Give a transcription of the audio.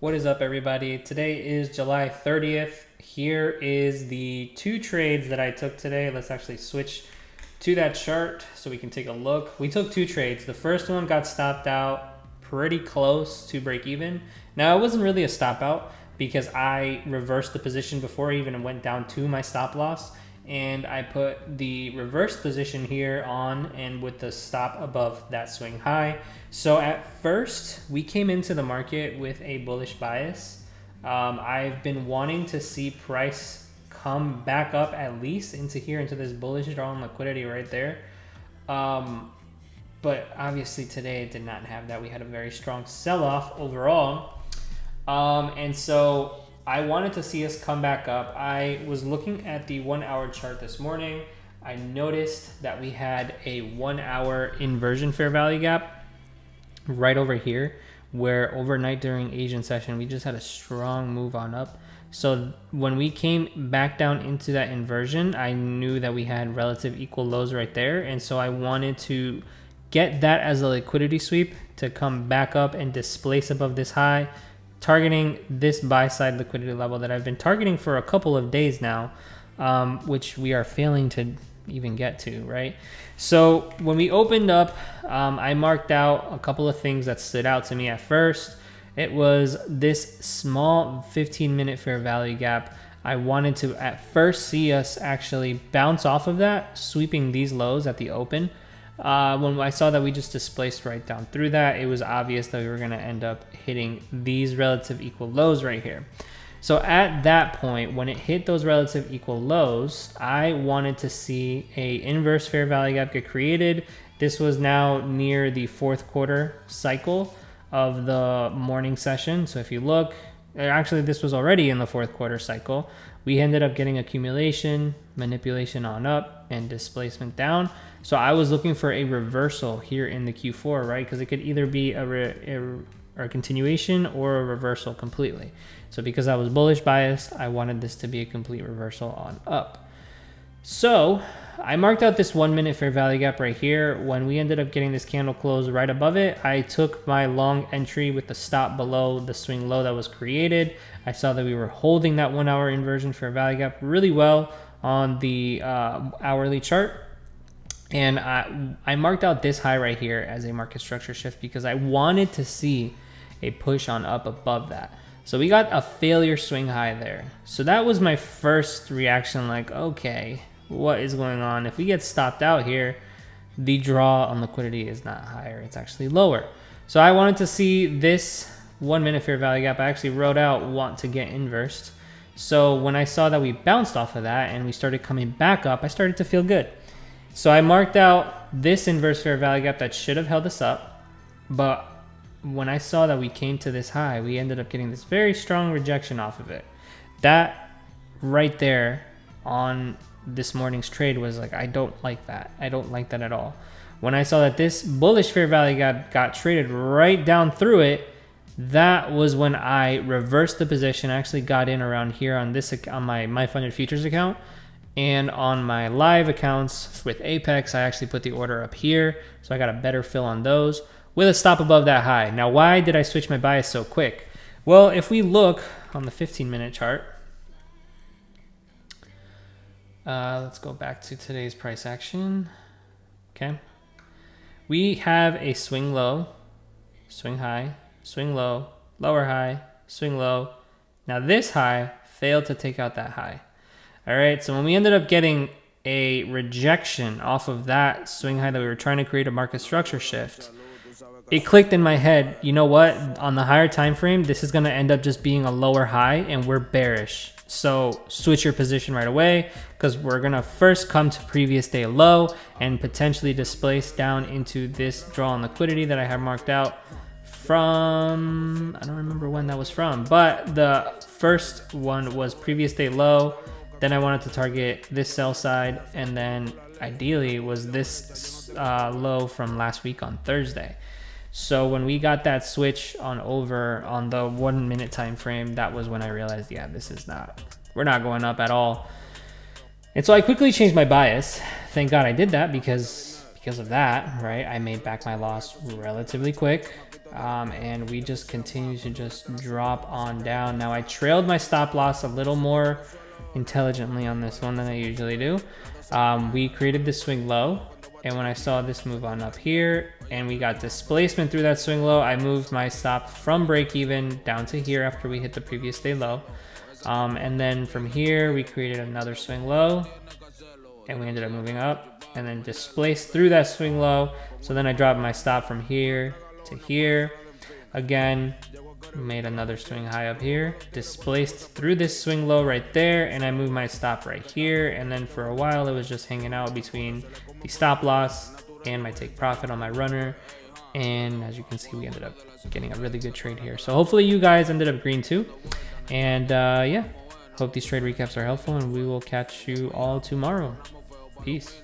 What is up, everybody? Today is July 30th. Here is the two trades that I took today. Let's actually switch to that chart so we can take a look. We took two trades. The first one got stopped out pretty close to break even. Now, it wasn't really a stop out because I reversed the position before I even went down to my stop loss. And I put the reverse position here on and with the stop above that swing high. So at first, we came into the market with a bullish bias. I've been wanting to see price come back up at least into here, into this bullish draw on liquidity right there. But obviously today it did not have that. We had a very strong sell-off overall. And so I wanted to see us come back up. I was looking at the 1 hour chart this morning. I noticed that we had a 1 hour inversion fair value gap right over here, where overnight during Asian session, we just had a strong move on up. So when we came back down into that inversion, I knew that we had relative equal lows right there. And so I wanted to get that as a liquidity sweep to come back up and displace above this high, targeting this buy side liquidity level that I've been targeting for a couple of days now, which we are failing to even get to, right? So when we opened up, I marked out a couple of things that stood out to me at first. It was this small 15-minute fair value gap. I wanted to at first see us actually bounce off of that, sweeping these lows at the open. When I saw that we just displaced right down through that, it was obvious that we were going to end up hitting these relative equal lows right here. So at that point, when it hit those relative equal lows, I wanted to see a inverse fair value gap get created. This was now near the fourth quarter cycle of the morning session. So if you look, actually this was already in the fourth quarter cycle. We ended up getting accumulation, manipulation on up, and displacement down. So I was looking for a reversal here in the Q4, right? Because it could either be a continuation or a reversal completely. So because I was bullish biased, I wanted this to be a complete reversal on up. So I marked out this 1 minute fair value gap right here. When we ended up getting this candle close right above it, I took my long entry with the stop below the swing low that was created. I saw that we were holding that 1 hour inversion fair value gap really well on the hourly chart. And I marked out this high right here as a market structure shift because I wanted to see a push on up above that. So we got a failure swing high there. So that was my first reaction, like, okay, what is going on? If we get stopped out here, the draw on liquidity is not higher, it's actually lower. So I wanted to see this 1 minute fair value gap. I actually wrote out want to get inversed. So when I saw that we bounced off of that and we started coming back up, I started to feel good. So I marked out this inverse fair value gap that should have held us up, but when I saw that we came to this high, we ended up getting this very strong rejection off of it. That right there on this morning's trade was like, I don't like that. I don't like that at all. When I saw that this bullish fair value gap got traded right down through it, that was when I reversed the position. I actually got in around here on this, on my funded futures account. And on my live accounts with Apex, I actually put the order up here. So I got a better fill on those with a stop above that high. Now, why did I switch my bias so quick? Well, if we look on the 15-minute chart, let's go back to today's price action. Okay. We have a swing low, swing high, swing low, lower high, swing low. Now this high failed to take out that high. All right, so when we ended up getting a rejection off of that swing high that we were trying to create a market structure shift, it clicked in my head, you know what? On the higher time frame, this is going to end up just being a lower high and we're bearish. So switch your position right away because we're going to first come to previous day low and potentially displace down into this draw on liquidity that I have marked out from, I don't remember when that was from, but the first one was previous day low. Then I wanted to target this sell side, and then ideally was this low from last week on Thursday. So when we got that switch on over on the 1 minute time frame, that was when I realized, yeah, we're not going up at all. And so I quickly changed my bias. Thank God I did that because of that, right? I made back my loss relatively quick. and we just continue to just drop on down. Now I trailed my stop loss a little more intelligently on this one than I usually do. We created this swing low, and when I saw this move on up here and we got displacement through that swing low, I moved my stop from break even down to here after we hit the previous day low. And then from here we created another swing low, and we ended up moving up and then displaced through that swing low. So then I dropped my stop from here to here. Again, made another swing high up here, displaced through this swing low right there, and I moved my stop right here. And then for a while it was just hanging out between the stop loss and my take profit on my runner. And as you can see, we ended up getting a really good trade here. So hopefully you guys ended up green too. And yeah, hope these trade recaps are helpful, and we will catch you all tomorrow. Peace.